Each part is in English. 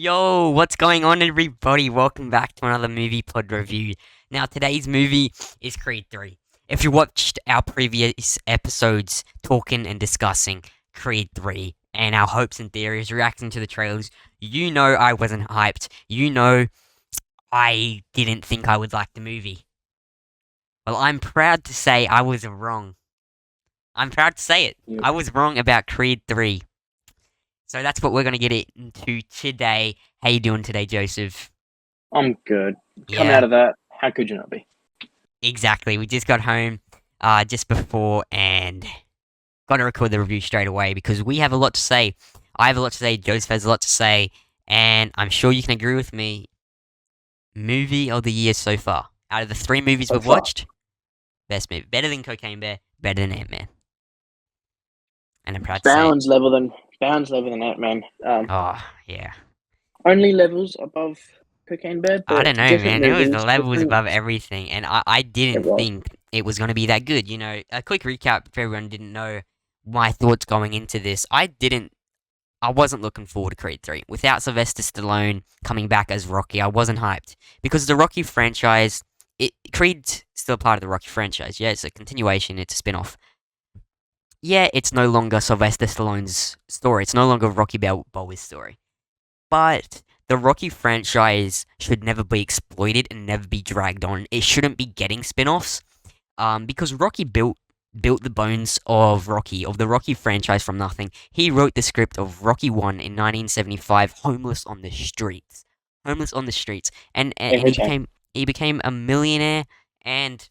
Yo, what's going on, everybody? Welcome back to another movie pod review. Now, today's movie is Creed 3. If you watched our previous episodes talking and discussing Creed 3 and our hopes and theories, reacting to the trailers, you know I wasn't hyped. You know I didn't think I would like the movie. Well, I'm proud to say I was wrong. I'm proud to say it. Yep. I was wrong about Creed 3. So that's what we're going to get into today. How you doing today, Joseph? I'm good. Coming Yeah, out of that, how could you not be? exactly. We just got home just before and got to record the review straight away because we have a lot to say. I have a lot to say, Joseph has a lot to say, and I'm sure you can agree with me. Movie of the year so far. Out of the three movies So we've far. watched, best movie. Better than Cocaine Bear, better than Ant-Man. And I'm proud to say it. Bounds level than Ant-Man. Oh, yeah. Only levels above Cocaine Bear, I but don't know, different man. It was the movies, levels different. above everything, and I It didn't was. think it was going to be that good. You know, a quick recap if everyone didn't know my thoughts going into this. I wasn't looking forward to Creed 3. Without Sylvester Stallone coming back as Rocky, I wasn't hyped. Because the Rocky franchise, Creed's still part of the Rocky franchise. Yeah, it's a continuation, it's a spin off. Yeah, it's no longer Sylvester Stallone's story, it's no longer Rocky Balboa's story. But the Rocky franchise should never be exploited and never be dragged on. It shouldn't be getting spin-offs. Because Rocky built the bones of the Rocky franchise from nothing. He wrote the script of Rocky 1 in 1975, homeless on the streets. Homeless on the streets. And Every time. he became a millionaire and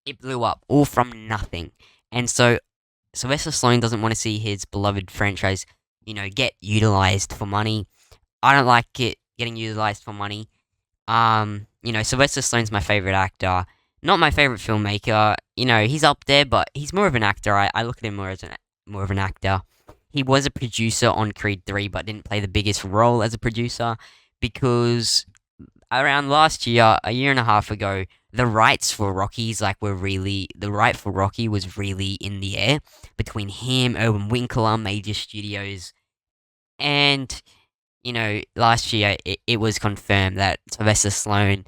it blew up all from nothing. And so Sylvester Stallone doesn't want to see his beloved franchise, get utilized for money. I don't like it getting utilized for money. Sylvester Stallone's my favorite actor. Not my favorite filmmaker. He's up there, but he's more of an actor. I look at him more of an actor. He was a producer on Creed 3, but didn't play the biggest role as a producer because around last year, a year and a half ago, the rights for the right for Rocky was really in the air between him, Erwin Winkler, major studios, and last year it was confirmed that Sylvester Stallone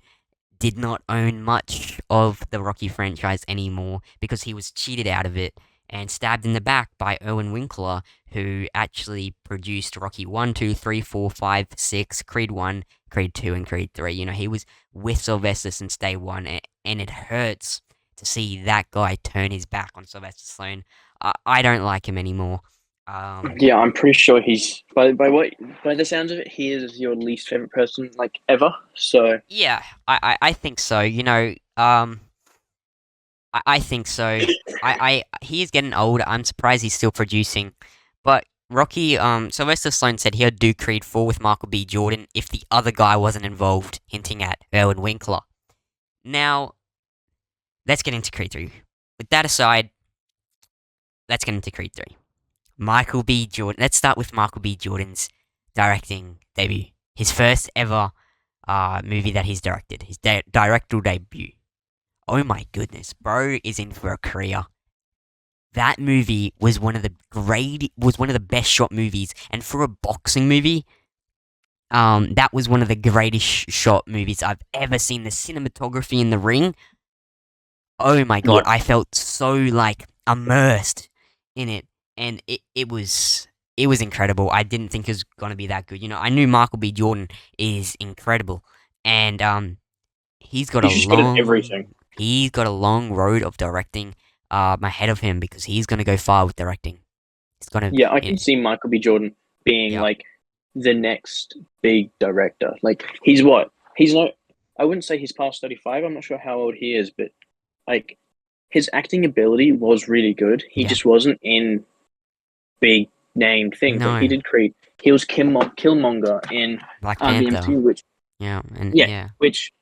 did not own much of the Rocky franchise anymore because he was cheated out of it and stabbed in the back by Erwin Winkler, who actually produced Rocky 1, 2, 3, 4, 5, 6, Creed 1, Creed 2, and Creed 3. He was with Sylvester since day one, and it hurts to see that guy turn his back on Sylvester Stallone. I don't like him anymore. Yeah, I'm pretty sure he's by the sounds of it, he is your least favorite person like ever. So Yeah, I think so. I think so. He is getting old. I'm surprised he's still producing. But Rocky, Sylvester Stallone said he'd do Creed 4 with Michael B. Jordan if the other guy wasn't involved, hinting at Erwin Winkler. Now, let's get into Creed 3. With that aside, let's get into Creed 3. Michael B. Jordan. Let's start with Michael B. Jordan's directing debut. His first ever movie that he's directed. His directorial debut. Oh my goodness, bro is in for a career. That movie was one of the best shot movies, and for a boxing movie, that was one of the greatest shot movies I've ever seen. The cinematography in the ring, oh my god, yeah, I felt so like immersed in it, and it was incredible. I didn't think it was gonna be that good. I knew Michael B. Jordan is incredible, and he's got a he's just good at long everything. he's got a long road of directing ahead of him because he's gonna go far with directing. He's gonna Yeah, I yeah, can see Michael B. Jordan being yeah. like the next big director. Like he's what? He's not. I wouldn't say he's past 35. I'm not sure how old he is, but like his acting ability was really good. He Yeah. just wasn't in big name things. Like he No, did Creed. He was Killmonger in Black the Panther. MCU, which Yeah, and yeah, yeah, which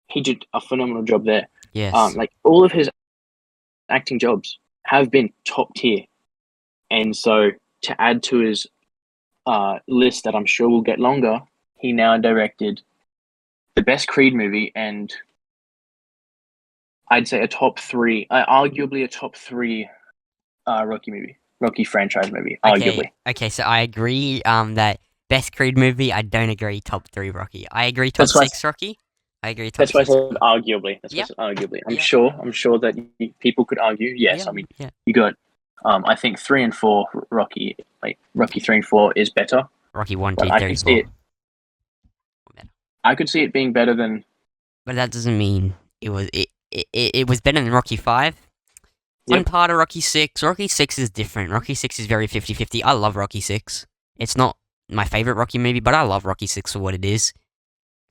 he did a phenomenal job there. yes. Like all of his acting jobs have been top tier, and so to add to his list that I'm sure will get longer, he now directed the best Creed movie and I'd say a top three, arguably a top three Rocky movie, Rocky franchise movie, Okay, arguably. okay. So I agree. That best Creed movie. I don't agree. Top 3 Rocky. I agree. Top That's why. 6 Rocky. I agree. Top That's why I 6 said Rocky. arguably. That's why I Yep. said arguably. I'm Yep. sure. I'm sure that people could argue. Yes, Yeah. I mean, Yeah. you got. I think 3 and 4 Rocky, like Rocky 3 and 4, is better. Rocky 1, But 2, I 3, could see 4. it. I could see it being better than. But that doesn't mean it was better than Rocky 5. One Yep. part of Rocky 6. Rocky 6 is different. Rocky 6 is very 50-50. I love Rocky 6. It's not my favorite Rocky movie, but I love Rocky 6 for what it is.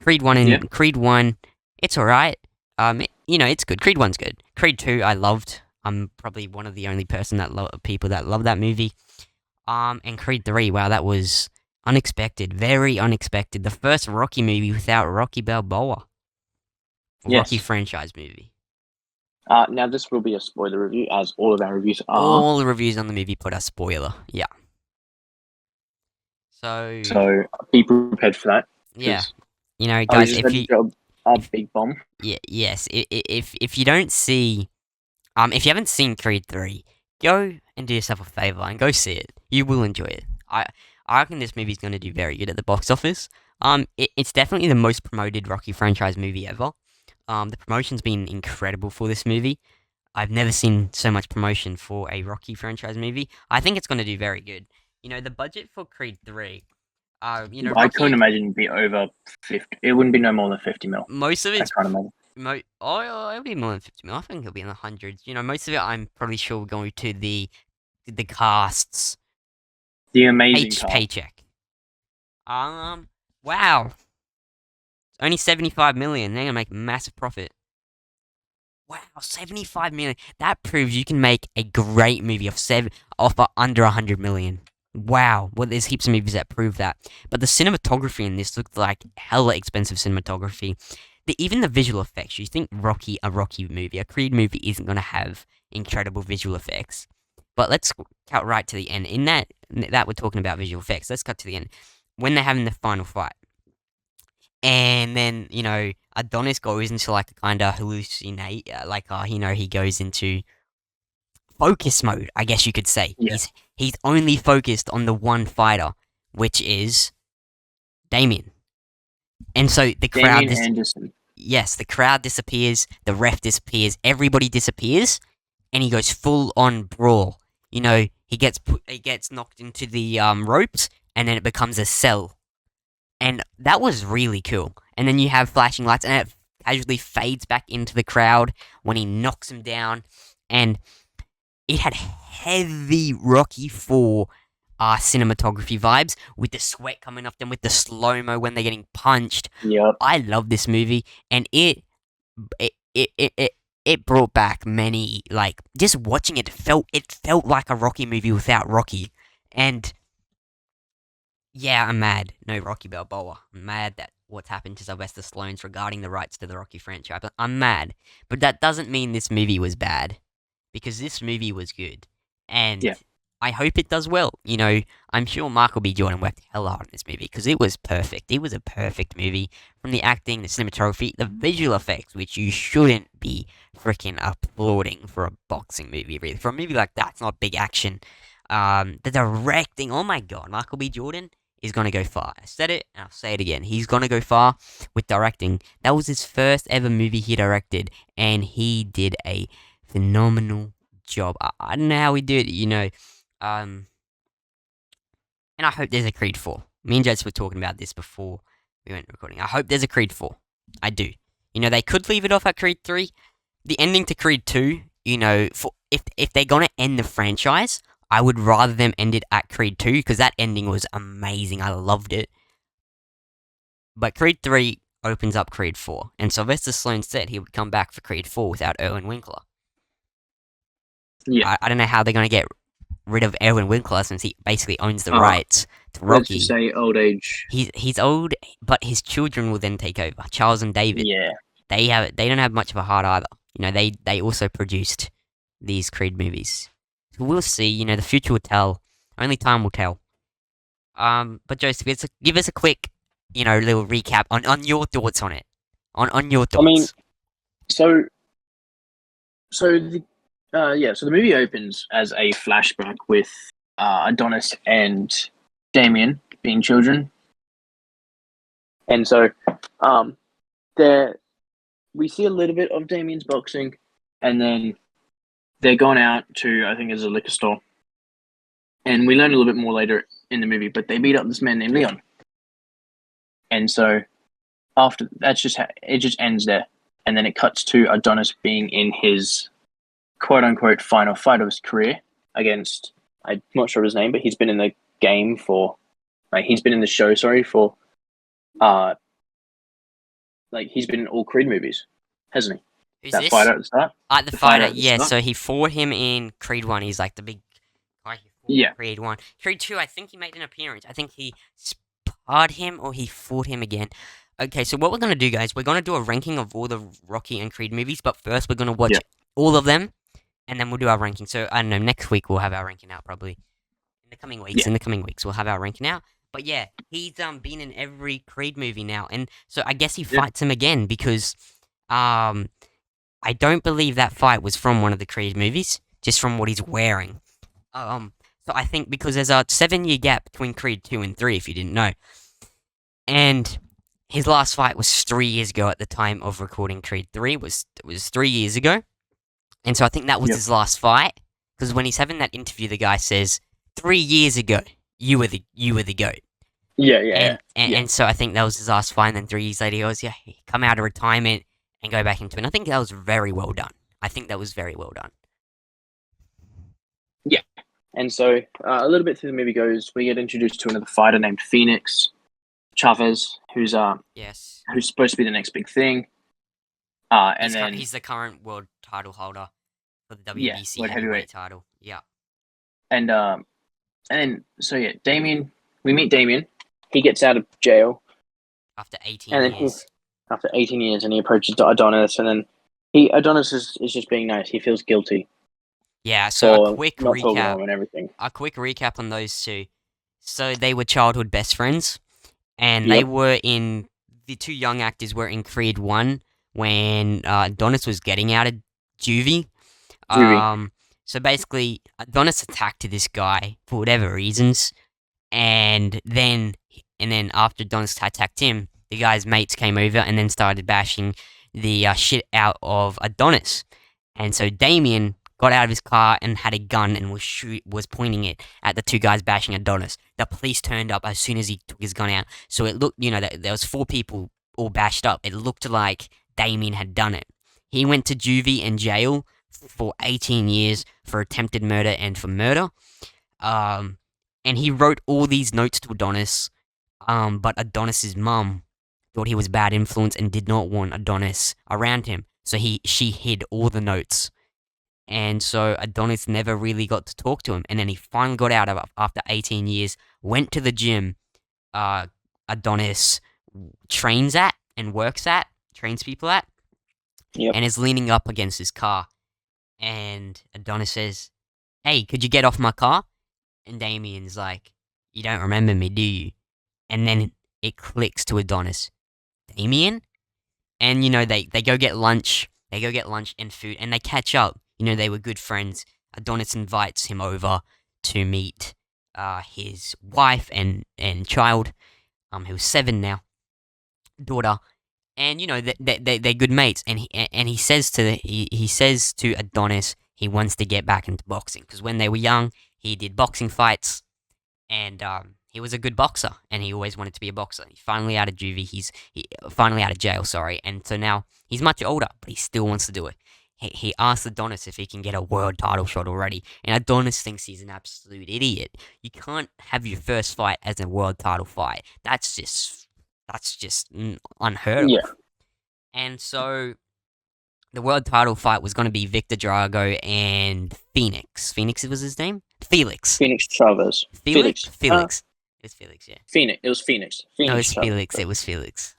Creed 1 Yeah. and Creed 1, it's alright. It's good. Creed 1's good. Creed 2, I loved. I'm probably one of the only people that love that movie. And Creed 3, wow, that was unexpected. Very unexpected. The first Rocky movie without Rocky Balboa. Rocky Yes. franchise movie. Now this will be a spoiler review, as all of our reviews are. All the reviews on the movie put a spoiler. Yeah. So be prepared for that. Yeah. 'Cause I Guys, just if had to you drop a if big bomb. yes, if you don't see if you haven't seen Creed 3, go and do yourself a favor and go see it. You will enjoy it. I reckon this movie's going to do very good at the box office. It's definitely the most promoted Rocky franchise movie ever. The promotion's been incredible for this movie. I've never seen so much promotion for a Rocky franchise movie. I think it's going to do very good. The budget for Creed 3, I couldn't Rocky, imagine it'd be over 50. It wouldn't be no more than 50 mil. most of I it's can't imagine. it'll be more than 50 mil. I think it'll be in the hundreds. Most of it I'm probably sure will go to the cast's The amazing car. paycheck. Wow. It's only 75 million. They're gonna make a massive profit. Wow, 75 million. That proves you can make a great movie for under 100 million. Wow. Well, there's heaps of movies that prove that. But the cinematography in this looked like hella expensive cinematography. Even the visual effects. You think a Rocky movie, a Creed movie isn't going to have incredible visual effects. But let's cut right to the end. In that we're talking about visual effects. Let's cut to the end. When they're having the final fight. And then, Adonis goes into like a kind of hallucinate, he goes into focus mode, I guess you could say. Yeah. He's only focused on the one fighter, which is Damien. And so the crowd Damien Anderson. yes, the crowd disappears, the ref disappears, everybody disappears, and he goes full on brawl. He gets knocked into the ropes, and then it becomes a cell. And that was really cool. And then you have flashing lights, and it casually fades back into the crowd when he knocks him down. And it had heavy Rocky 4 cinematography vibes, with the sweat coming off them, with the slow-mo when they're getting punched. Yep. I love this movie, and it brought back many, just watching it felt like a Rocky movie without Rocky. And yeah, I'm mad. No Rocky Balboa. I'm mad that what's happened to Sylvester Stallone's regarding the rights to the Rocky franchise. But I'm mad. But that doesn't mean this movie was bad. Because this movie was good. And Yeah. I hope it does well. I'm sure Michael B. Jordan worked hell hard on this movie. Because it was perfect. It was a perfect movie. From the acting, the cinematography, the visual effects, which you shouldn't be freaking applauding for a boxing movie, really. For a movie like that, it's not big action. The directing, oh my god, Michael B. Jordan is going to go far. I said it, and I'll say it again. He's going to go far with directing. That was his first ever movie he directed, and he did a phenomenal job. I don't know how he did it, and I hope there's a Creed 4. Me and Jess were talking about this before we went recording. I hope there's a Creed 4. I do. They could leave it off at Creed 3. The ending to Creed 2, if they're going to end the franchise, I would rather them end it at Creed 2, because that ending was amazing. I loved it. But Creed 3 opens up Creed 4, and Sylvester Stallone said he would come back for Creed 4 without Erwin Winkler. Yeah. I don't know how they're going to get rid of Erwin Winkler, since he basically owns the rights to Rocky. Let's just say old age. He's old, but his children will then take over. Charles and David. Yeah. They don't have much of a heart either. They also produced these Creed movies. So we'll see. The future will tell. Only time will tell. But Joseph, give us a quick, little recap on your thoughts on it. On your thoughts. I mean, so the so the movie opens as a flashback with Adonis and Damien being children. And so, there we see a little bit of Damien's boxing, and then they're gone out to, I think, there's a liquor store, and we learn a little bit more later in the movie. But they beat up this man named Leon, and so after that's just it just ends there, and then it cuts to Adonis being in his quote unquote final fight of his career against, I'm not sure of his name, but he's been in the game for, like, he's been in the show, sorry, for like, he's been in all Creed movies, hasn't he? Who's That this? fighter at the start? The fighter fighter, at the yeah, start? so he fought him in Creed 1. He's like the big guy who fought Yeah. Creed 1. Creed 2, I think he made an appearance. I think he sparred him or he fought him again. Okay, so what we're going to do, guys, we're going to do a ranking of all the Rocky and Creed movies, but first we're going to watch all of them, and then we'll do our ranking. So, I don't know, next week we'll have our ranking out, probably. In the coming weeks, we'll have our ranking out. But yeah, he's been in every Creed movie now, and so I guess he fights him again because I don't believe that fight was from one of the Creed movies, just from what he's wearing. So I think because there's a 7-year gap between Creed 2 and 3, if you didn't know, and his last fight was 3 years ago at the time of recording Creed 3. It was 3 years ago, and so I think that was his last fight. Because when he's having that interview, the guy says, 3 years ago, you were the GOAT. And so I think that was his last fight, and then 3 years later he goes, he come out of retirement and go back into it. And I think that was very well done. Yeah. And so a little bit through the movie goes, we get introduced to another fighter named Phoenix Chavez, who's supposed to be the next big thing. And he's the current world title holder for the WBC heavyweight title. Yeah. And so Damien, we meet Damien. He gets out of jail after 18 years. After 18 years, and he approaches Adonis, and then Adonis is just being nice. He feels guilty. Yeah, so a quick not recap and everything. A quick recap on those two. So they were childhood best friends, and they were in, the two young actors were in Creed 1 when Adonis was getting out of juvie. So basically, Adonis attacked this guy for whatever reasons, and then after Adonis attacked him, the guy's mates came over and then started bashing the shit out of Adonis. And so Damien got out of his car and had a gun and was pointing it at the two guys bashing Adonis. The police turned up as soon as he took his gun out. So it looked, that there was 4 people all bashed up. It looked like Damien had done it. He went to juvie and jail for 18 years for attempted murder and for murder. And he wrote all these notes to Adonis, but Adonis's mum thought he was bad influence and did not want Adonis around him. So she hid all the notes. And so Adonis never really got to talk to him. And then he finally got out after 18 years, went to the gym Adonis trains at and trains people at, and is leaning up against his car. And Adonis says, "Hey, could you get off my car?" And Damien's like, "You don't remember me, do you?" And then it clicks to Adonis, Damien? And, they go get lunch. They go get lunch and food, and they catch up. They were good friends. Adonis invites him over to meet his wife and child, who's 7 now, daughter. And, they're good mates. And he says to Adonis he wants to get back into boxing. Because when they were young, he did boxing fights. And he was a good boxer. And he always wanted to be a boxer. He's finally out of juvie. He's finally out of jail, sorry. And so now he's much older, but he still wants to do it. He asks Adonis if he can get a world title shot already. And Adonis thinks he's an absolute idiot. You can't have your first fight as a world title fight. That's just unheard of. Yeah. And so the world title fight was going to be Victor Drago and Phoenix. Phoenix was his name? Felix. Phoenix Chavez. Felix? Felix. It was Felix, yeah. Phoenix. It was Phoenix. No, it was Felix. It was Felix.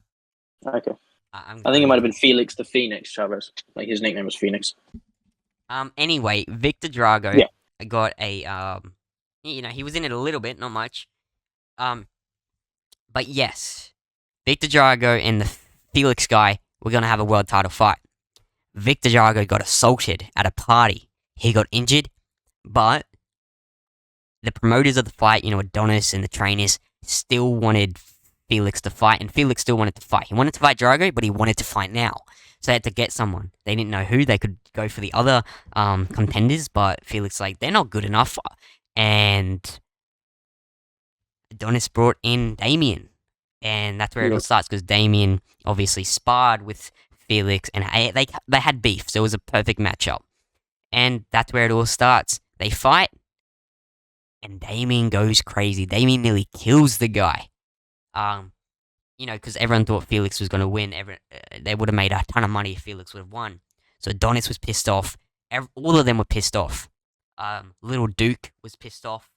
Okay. I think it might have been Felix the Phoenix Chavez. Like, his nickname was Phoenix. Anyway, Victor Drago got a, he was in it a little bit, not much. But yes, Victor Drago and the Felix guy were going to have a world title fight. Victor Drago got assaulted at a party. He got injured, but the promoters of the fight, Adonis and the trainers, still wanted Felix to fight, and Felix still wanted to fight. He wanted to fight Drago, but he wanted to fight now. So they had to get someone. They didn't know who. They could go for the other contenders, but Felix like they're not good enough, and Adonis brought in Damien, and that's where it all Yep. starts because Damien obviously sparred with Felix, and they had beef, so it was a perfect matchup, and that's where it all starts. They fight, and Damien goes crazy. Damien nearly kills the guy. Because everyone thought Felix was going to win. They would have made a ton of money if Felix would have won. So Adonis was pissed off. All of them were pissed off. Little Duke was pissed off.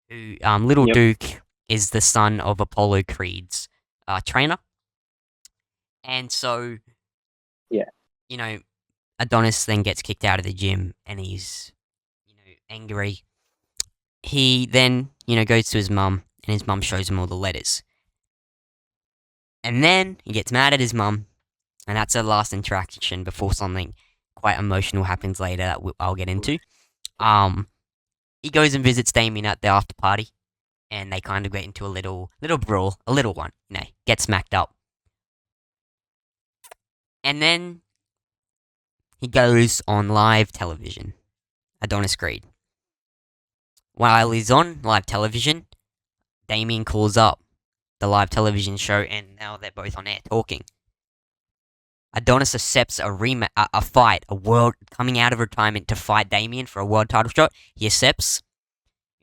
Little Yep. Duke is the son of Apollo Creed's trainer, and so Yeah. Adonis then gets kicked out of the gym, and he's angry. He then goes to his mum, and his mum shows him all the letters. And then he gets mad at his mum, and that's their last interaction before something quite emotional happens later that I'll get into. He goes and visits Damien at the after party, and they kind of get into a little brawl, a little one, get smacked up. And then he goes on live television, Adonis Creed. While he's on live television, Damien calls up the live television show, and now they're both on air talking. Adonis accepts a fight, coming out of retirement to fight Damien for a world title shot. He accepts.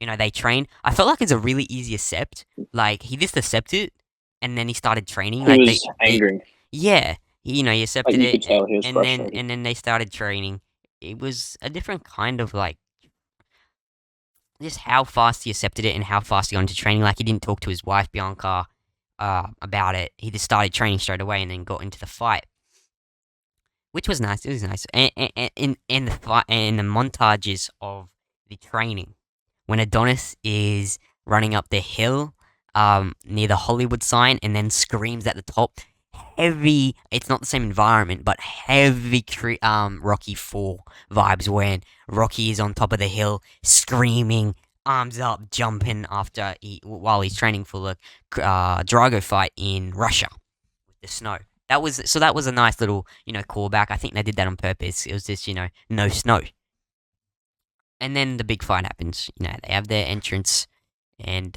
They train. I felt like it's a really easy accept. Like, he just accepted, and then he started training. He Like, was angry. yeah, he Like accepted you it, could tell he was and frustrated. then they started training. It was a different kind of like just how fast he accepted it and how fast he got into training. Like, he didn't talk to his wife Bianca about it. He just started training straight away and then got into the fight, which was nice. It was nice. And in the fight and the montages of the training, when Adonis is running up the hill near the Hollywood sign and then screams at the top, heavy. It's not the same environment, but heavy Rocky 4 vibes when Rocky is on top of the hill screaming, arms up, jumping while he's training for the Drago fight in Russia with the snow. That was a nice little callback. I think they did that on purpose. It was just no snow. And then the big fight happens. They have their entrance, and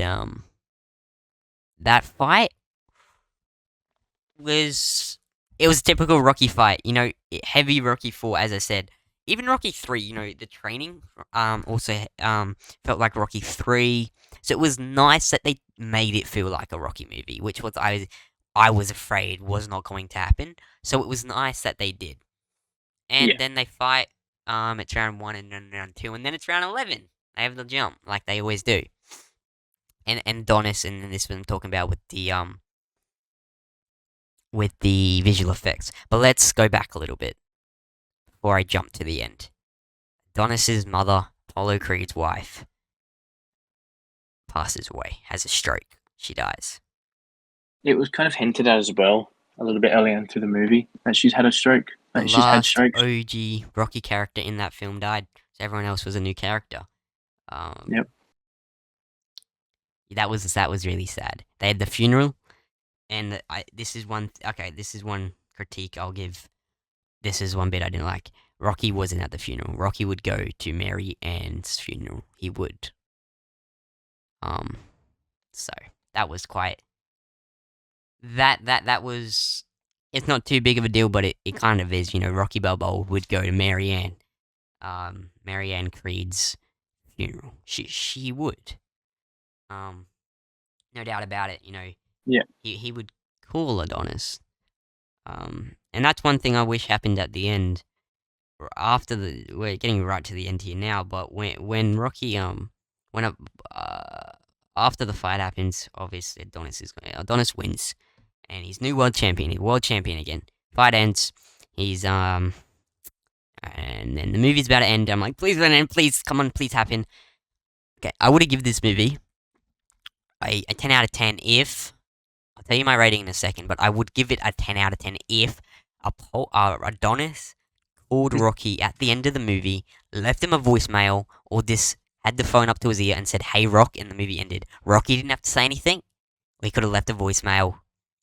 that fight was a typical Rocky fight. Heavy Rocky 4, as I said. Even Rocky 3, the training also felt like Rocky 3. So it was nice that they made it feel like a Rocky movie, which was I was afraid was not going to happen. So it was nice that they did. And Yeah. then they fight. It's round 1 and then round 2, and then it's round 11. They have the jump like they always do. And Donis, and this one I'm talking about with the visual effects. But let's go back a little bit before I jump to the end. Donis's mother, Apollo Creed's wife, passes away, has a stroke. She dies. It was kind of hinted at as well a little bit earlier into the movie that she's had a stroke. The That she's had last strokes. OG Rocky character in that film died, so everyone else was a new character. Yep. That was really sad. They had the funeral, and this is one critique I'll give. This is one bit I didn't like. Rocky wasn't at the funeral. Rocky would go to Mary Ann's funeral. He would. So that was quite. That was. It's not too big of a deal, but it kind of is. Rocky Balboa would go to Mary Ann Creed's funeral. She would. No doubt about it. Yeah. He would call Adonis. And that's one thing I wish happened at the end. We're getting right to the end here now, but when Rocky when after the fight happens, obviously Adonis wins, and he's new world champion. He's world champion again. Fight ends. He's and then the movie's about to end. I'm like, please let it end, please, come on, please happen. Okay, I would have given this movie a 10 out of 10 if I'll tell you my rating in a second, but I would give it a 10 out of 10 if Adonis called Rocky at the end of the movie, left him a voicemail, or just had the phone up to his ear and said, "Hey, Rock," and the movie ended. Rocky didn't have to say anything. We could have left a voicemail.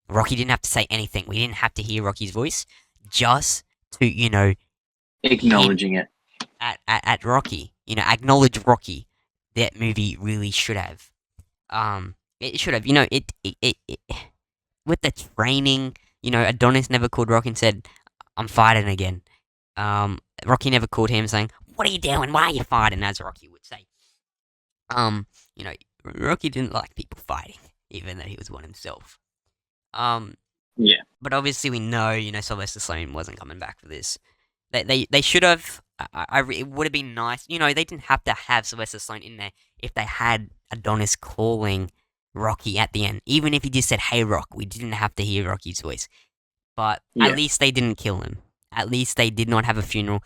Rocky didn't have to say anything. We didn't have to hear Rocky's voice. Just to, hint Acknowledging it. at Rocky. Acknowledge Rocky. That movie really should have. It should have. It with the training. Adonis never called Rocky and said, "I'm fighting again." Rocky never called him saying, "What are you doing? Why are you fighting?" As Rocky would say. Um, you know, Rocky didn't like people fighting, even though he was one himself. Um, Yeah. but obviously we know, Sylvester Stallone wasn't coming back for this. They should have. It would have been nice. They didn't have to have Sylvester Stallone in there if they had Adonis calling Rocky at the end. Even if he just said, "Hey, Rock," we didn't have to hear Rocky's voice. But at Yeah. least they didn't kill him. At least they did not have a funeral.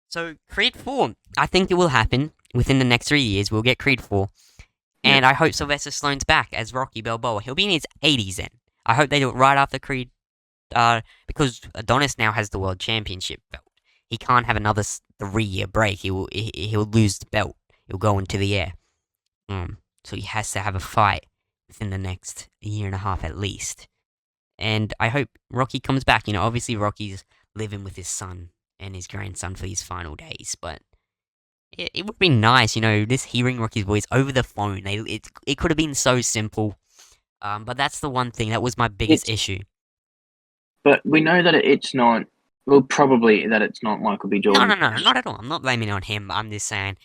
So Creed 4, I think it will happen within the next 3 years. We'll get Creed 4. Yeah. And I hope Sylvester Stallone's back as Rocky Balboa. He'll be in his 80s then. I hope they do it right after Creed, because Adonis now has the world championship belt. He can't have another 3-year break. He'll lose the belt. He'll go into the air. So he has to have a fight within the next year and a half at least. And I hope Rocky comes back. Obviously Rocky's living with his son and his grandson for his final days, but it would be nice, just hearing Rocky's voice over the phone. It could have been so simple. But that's the one thing that was my biggest issue. But we know that it's not. Well, probably that it's not Michael B. No, Jordan. not at all. I'm not blaming it on him. I'm just saying,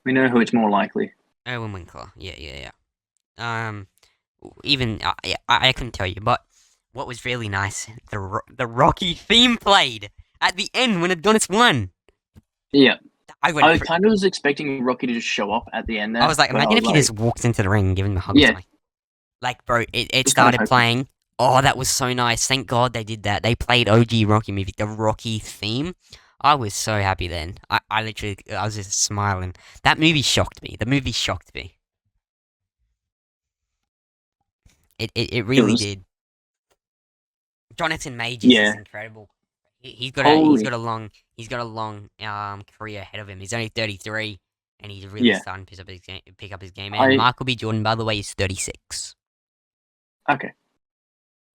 We know who it's more likely. Owen Winkler. Yeah. Even yeah, I couldn't tell you, but what was really nice, the Rocky theme played at the end when Adonis won. Yeah. I I kind of was expecting Rocky to just show up at the end there. I was like, imagine if he just walked into the ring and given him a hug. Yeah. Like, bro, it Just kind of started hoping. playing. Oh, that was so nice. Thank God they did that. They played OG Rocky movie, the Rocky theme. I was so happy then. I literally, I was just smiling. That movie shocked me. The movie shocked me. It really did. Jonathan Majors is incredible. He's got a long career ahead of him. He's only 33, and he's really starting to pick up his game. And Michael B. Jordan, by the way, is 36. Okay.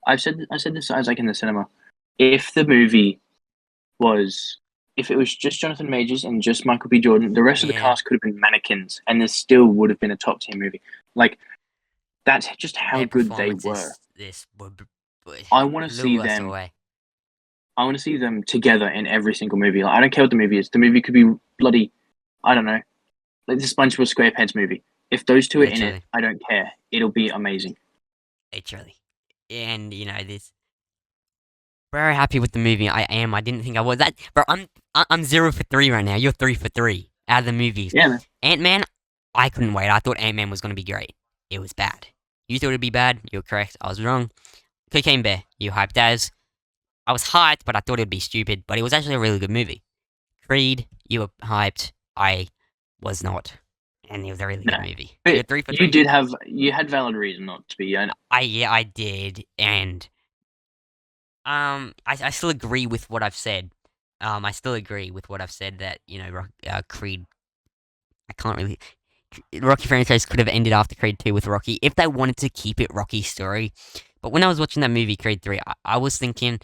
I said this as like in the cinema. If the movie was, if it was just Jonathan Majors and just Michael B. Jordan, the rest of the cast could have been mannequins, and there still would have been a top tier movie. Like, that's just how good they were. I want to see them. I want to see them together in every single movie. Like, I don't care what the movie is. The movie could be bloody, I don't know, like the SpongeBob SquarePants movie. If those two are in it, I don't care. It'll be amazing. Literally. And this. Very happy with the movie. I am. I didn't think I was. Bro, I'm 0 for 3 right now. You're 3 for 3 out of the movies. Yeah, man. Ant-Man, I couldn't wait. I thought Ant-Man was gonna be great. It was bad. You thought it'd be bad. You're correct. I was wrong. Cocaine Bear, you hyped as. I was hyped, but I thought it'd be stupid. But it was actually a really good movie. Creed, you were hyped. I was not. And it was a really good movie. But you're 3 for 3. You had valid reason not to be. I did, and I still agree with what I've said. I still agree with what I've said that Creed. I can't really. Rocky franchise could have ended after Creed 2 with Rocky if they wanted to keep it Rocky's story. But when I was watching that movie Creed 3, I was thinking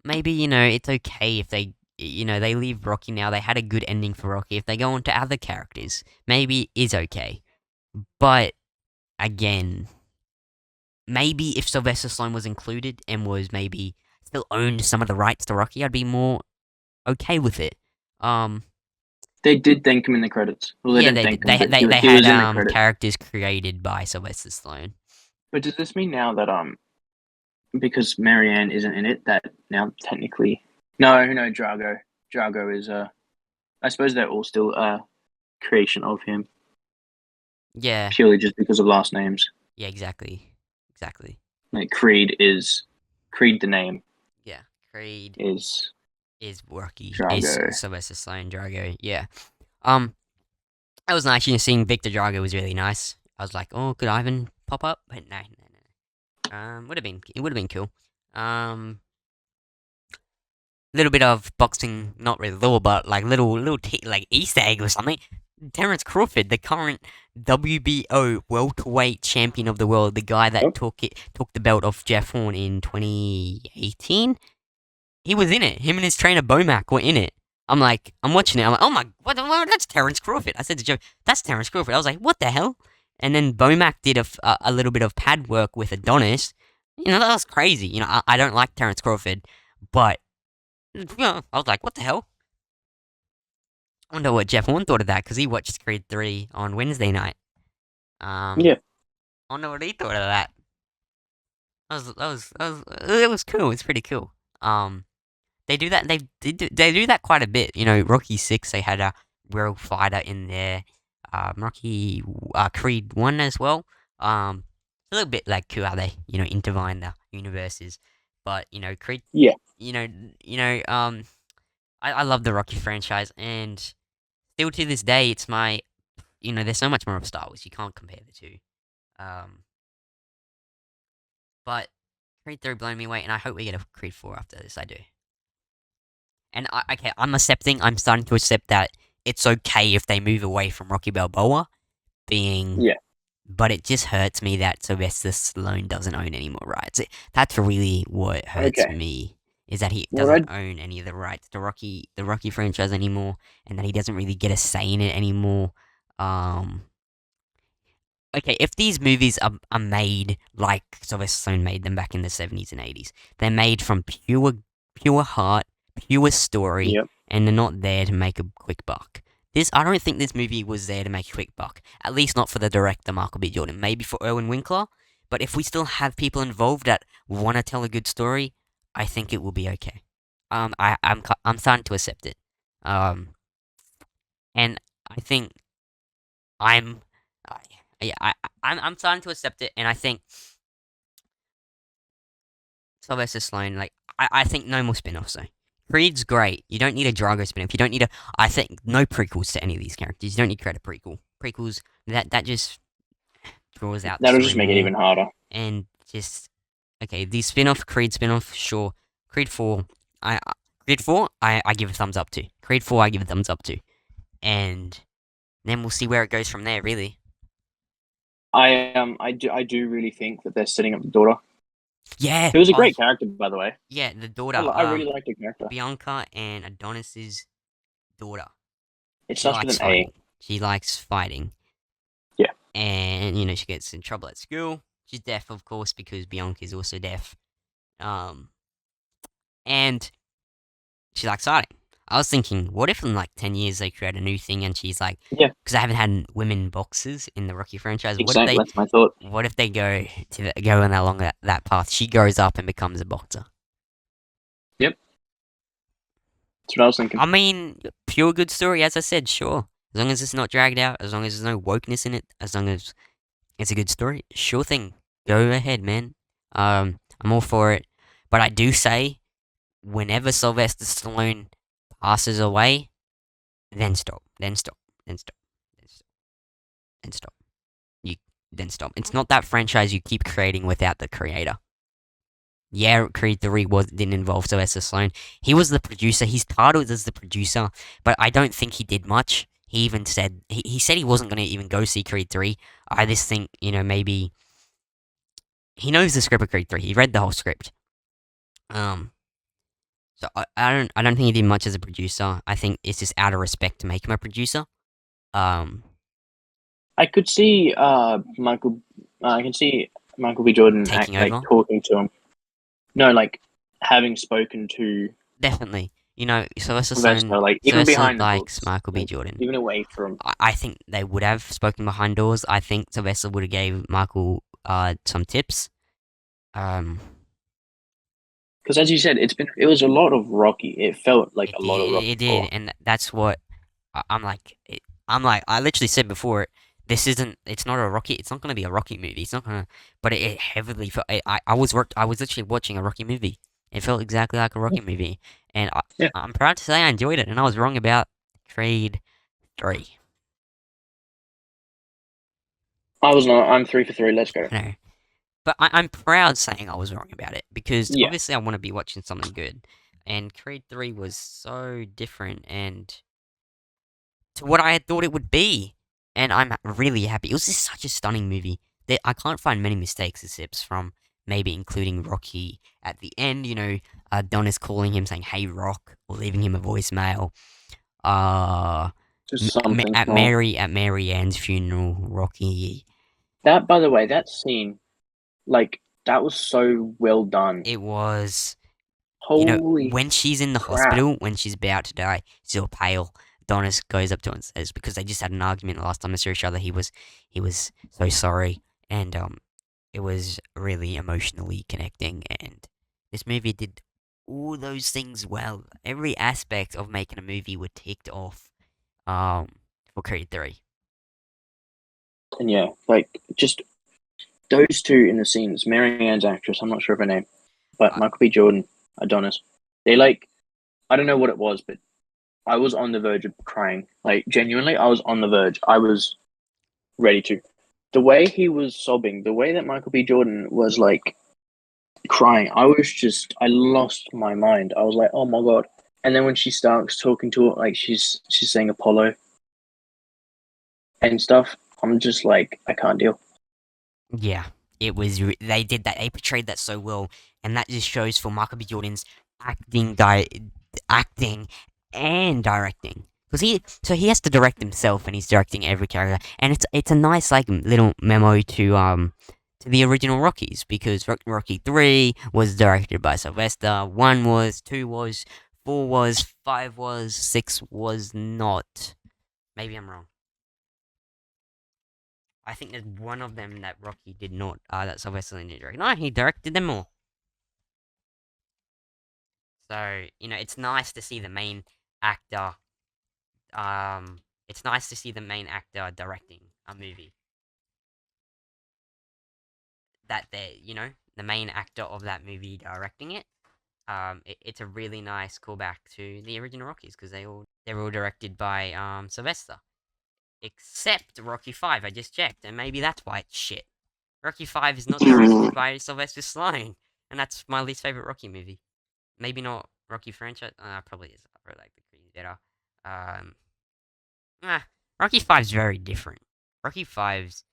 maybe it's okay if they they leave Rocky now. They had a good ending for Rocky. If they go on to other characters, maybe it is okay. But again, maybe if Sylvester Stallone was included and was maybe still owned some of the rights to Rocky, I'd be more okay with it. They did thank him in the credits. Well, they didn't thank him. They had characters created by Sylvester Stallone. But does this mean now that because Marianne isn't in it, that now technically no, Drago is I suppose they're all still a creation of him. Yeah. Purely just because of last names. Yeah, exactly. Like Creed the name. Yeah, Creed is Rocky. Drago. Is Sylvester Stallone Drago. Yeah. That was nice. Seeing Victor Drago was really nice. I was like, oh, could Ivan pop up? But no. It would have been cool. Little bit of boxing, not really lore, but like little like Easter egg or something. Terence Crawford, the current WBO welterweight champion of the world, the guy that Yep. took the belt off Jeff Horn in 2018. He was in it. Him and his trainer Bomac were in it. I'm watching it. I'm like, oh my, that's Terence Crawford. I said to Joe, that's Terence Crawford. I was like, what the hell? And then Bomac did a little bit of pad work with Adonis. That was crazy. I don't like Terence Crawford, but I was like, what the hell? I wonder what Jeff Horn thought of that because he watched Creed 3 on Wednesday night. Yeah. I wonder what he thought of that. It was cool. It's pretty cool. They do that. They do that quite a bit. Rocky 6. They had a real fighter in there. Rocky Creed 1 as well. A little bit like cool how they intertwine the universes, but Creed. Yeah. I love the Rocky franchise, and still to this day, it's my. There's so much more of Star Wars. You can't compare the two. But Creed 3 blown me away, and I hope we get a Creed 4 after this. I do. And I'm starting to accept that it's okay if they move away from Rocky Balboa being. Yeah. But it just hurts me that Sylvester Stallone doesn't own any more rights. That's really what hurts me. Is that he doesn't own any of the rights to the Rocky franchise anymore, and that he doesn't really get a say in it anymore. Okay, if these movies are made like Sylvester Stallone made them back in the 70s and 80s, they're made from pure heart, pure story, Yep. and they're not there to make a quick buck. I don't think this movie was there to make a quick buck. At least not for the director, Michael B. Jordan. Maybe for Erwin Winkler, but if we still have people involved that want to tell a good story, I think it will be okay. I'm starting to accept it. And I think I'm, yeah, I'm starting to accept it, and I think Sylvester Stallone, I think no more spin-offs though. Creed's great. You don't need a Drago spin-off. You don't need I think no prequels to any of these characters. You don't need to create a prequel. Prequels that just draws out the That'll story just make more, it even harder. and just okay. These Creed spin-off, sure. Creed 4, I give a thumbs up to. Creed 4, I give a thumbs up to, and then we'll see where it goes from there. Really. I do really think that they're setting up the daughter. Yeah. It was a great character, by the way. Yeah, the daughter. I really liked the character. Bianca and Adonis's daughter. It She starts likes with an fighting. A. She likes fighting. Yeah. And she gets in trouble at school. She's deaf, of course, because Bianca's also deaf. And she likes fighting. I was thinking, what if in 10 years they create a new thing and she's like, Yeah. because I haven't had women boxers in the Rocky franchise. Exactly, that's my thought. What if they go along that path? She grows up and becomes a boxer. Yep. That's what I was thinking. I mean, pure good story, as I said, sure. As long as it's not dragged out, as long as there's no wokeness in it, as long as it's a good story, sure thing. Go ahead, man. I'm all for it. But I do say, whenever Sylvester Stallone passes away, then stop. Then stop. Then stop. Then stop. Then stop. Then stop. It's not that franchise you keep creating without the creator. Yeah, Creed 3 didn't involve Sylvester Stallone. He was the producer. He's titled as the producer, but I don't think he did much. He even said he said he wasn't going to even go see Creed 3. I just think, maybe he knows the script of Creed 3. He read the whole script. So I don't think he did much as a producer. I think it's just out of respect to make him a producer. I could see Michael. I can see Michael B. Jordan Taking over? talking to him. No, having spoken to Definitely. Sylvester Sylvester, Stallone, even Sylvester behind the likes books, Michael B. Jordan. even away from. I think they would have spoken behind doors. I think Sylvester would have gave Michael some tips. Because as you said, it was a lot of Rocky. It felt like a lot of Rocky. It did, and that's what I'm like. I literally said before. It's not a Rocky. It's not going to be a Rocky movie. It's not going to. But it heavily felt. I was literally watching a Rocky movie. It felt exactly like a Rocky movie, and I'm proud to say I enjoyed it. And I was wrong about Creed 3. I was not. I'm 3 for 3. Let's go. No. But I'm proud saying I was wrong about it because Yeah. obviously I want to be watching something good, and Creed 3 was so different and to what I had thought it would be, and I'm really happy. It was just such a stunning movie. I can't find many mistakes except from maybe including Rocky at the end. Adonis calling him saying "Hey Rock" or leaving him a voicemail. Uh, Just something at small. Mary Ann's funeral, Rocky. That, by the way, that scene, like, that was so well done. It was, Holy when she's in the crap. hospital, when she's about to die, she's all pale. Adonis goes up to her and says, because they just had an argument the last time they saw each other, he was so sorry, and it was really emotionally connecting. And this movie did all those things well. Every aspect of making a movie were ticked off. For Creed 3. And yeah, like, just those two in the scenes, Mary Ann's actress, I'm not sure of her name, but Uh, Michael B. Jordan, Adonis, they, like, I don't know what it was, but I was on the verge of crying. Like, genuinely, I was on the verge. I was ready to. The way he was sobbing, the way that Michael B. Jordan was, like, crying, I lost my mind. I was like, oh my god. And then when she starts talking to it, like, she's saying Apollo and stuff, I'm just like, I can't deal. Yeah, they did that. They portrayed that so well, and that just shows for Michael B. Jordan's acting, acting and directing. Because he has to direct himself, and he's directing every character, and it's a nice like little memo to the original Rockies, because Rocky 3 was directed by Sylvester, 1 was, 2 was, 4 was, 5 was, 6 was not. Maybe I'm wrong. I think there's one of them that Rocky did not. That Sylvester didn't direct. No, he directed them all. So it's nice to see the main actor. It's nice to see the main actor directing a movie. That the main actor of that movie directing it. It's a really nice callback to the original Rockies, because they're all directed by Sylvester, except Rocky 5. I just checked, and maybe that's why it's shit. Rocky 5 is not directed by Sylvester Stallone, and that's my least favorite Rocky movie. Maybe not Rocky franchise. Probably is. I really like the Creed better. Um, Rocky 5's very different. Rocky 5's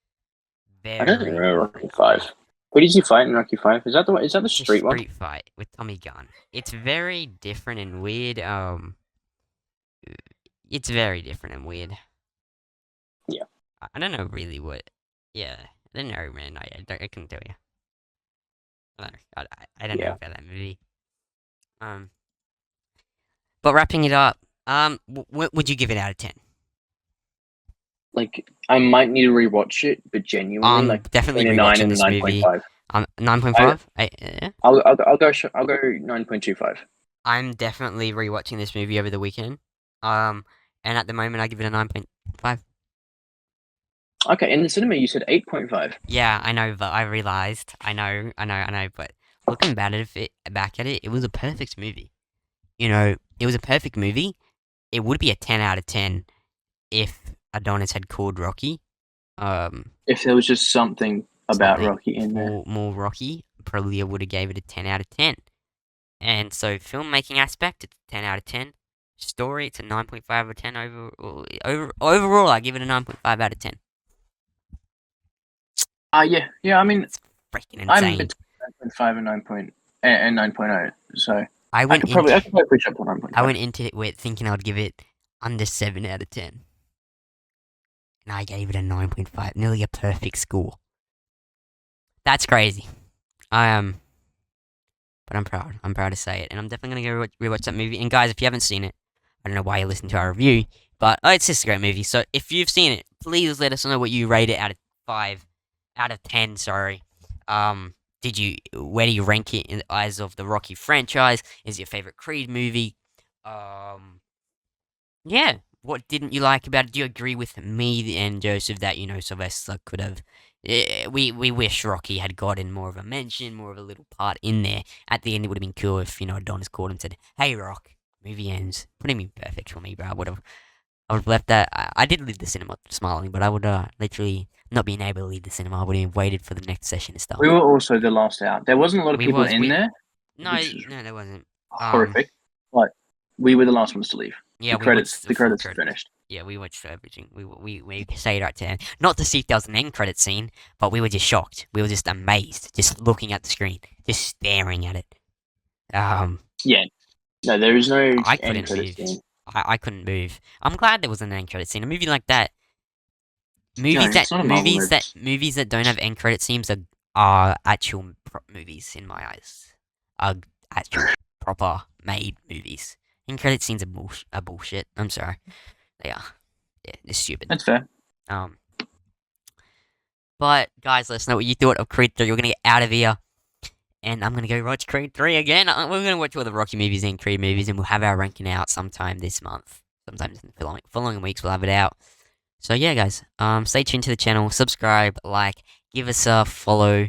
I don't very remember Rocky different. Five. Who did you fight in Rocky Five? Is that the one? Is that the It's a street one? street fight with Tommy Gunn. It's very different and weird. It's very different and weird. Yeah. I don't know really what. Yeah, I don't know, man. I couldn't tell you. I don't know. I don't know Yeah. about that movie. Um, but wrapping it up, what would you give it out of 10? Like, I might need to rewatch it, but genuinely, I'm like, definitely between a 9 rewatching and a this nine point movie. five. 9.5. Yeah. I'll go 9.25. I'm definitely rewatching this movie over the weekend. Um, and at the moment, I give it a 9.5. Okay, in the cinema you said 8.5. Yeah, I know, but I realized. I know. But looking back at it, it was a perfect movie. It was a perfect movie. It would be a 10 out of 10 if Adonis had called Rocky. Um, If there was just something about something Rocky in there. more Rocky, probably I would have gave it a 10 out of 10. And so, filmmaking aspect, it's a 10 out of 10. Story, it's a 9.5 out of 10. Overall, I give it a 9.5 out of 10. Yeah. I mean, It's freaking I'm insane. between 9.5 and 9.0. So I I went could into probably push up to I 9.5. went into it with thinking I'd give it under 7 out of 10. And I gave it a 9.5, nearly a perfect score. That's crazy. I but I'm proud. I'm proud to say it, and I'm definitely gonna go rewatch that movie. And guys, if you haven't seen it, I don't know why you listen to our review, but it's just a great movie. So if you've seen it, please let us know what you rate it out of 10. Sorry. Where do you rank it in the eyes of the Rocky franchise? Is it your favorite Creed movie? Um, yeah. What didn't you like about it? Do you agree with me and Joseph that Sylvester could have? We wish Rocky had gotten more of a mention, more of a little part in there. At the end, it would have been cool if Adonis called him and said, "Hey, Rock, movie ends." Would have been perfect for me, bro. I would have left that. I did leave the cinema smiling, but I would literally not being able to leave the cinema. I would have waited for the next session to start. We were also the last out. There wasn't a lot of We people was in we there, no which is no there wasn't. horrific. But we were the last ones to leave. Yeah, The credits full had credits. finished. Yeah, we watched everything. We stayed right to the end. Not to see if there was an end credit scene, but we were just shocked. We were just amazed, just looking at the screen, just staring at it. Um, Yeah, no, there is no I end couldn't credit move. scene. I couldn't move. I'm glad there was an end credit scene. A movie like that, No, it's not a Marvel movie. movies that don't have end credit scenes are actual movies in my eyes. Are actual proper made movies. End credit scenes are bullshit. I'm sorry. They are. Yeah, they're stupid. That's fair. Um, but guys, let us know what you thought of Creed 3. We're gonna get out of here, and I'm gonna go watch Creed 3 again. We're gonna watch all the Rocky movies and Creed movies, and we'll have our ranking out sometime this month. Sometimes in the following weeks, we'll have it out. So yeah, guys, stay tuned to the channel, subscribe, like, give us a follow,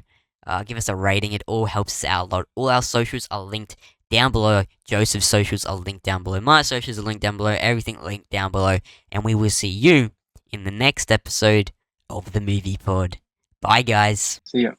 give us a rating. It all helps us out a lot. All our socials are linked down below. Joseph's socials are linked down below. My socials are linked down below. Everything linked down below. And we will see you in the next episode of the Movie Pod. Bye, guys. See ya.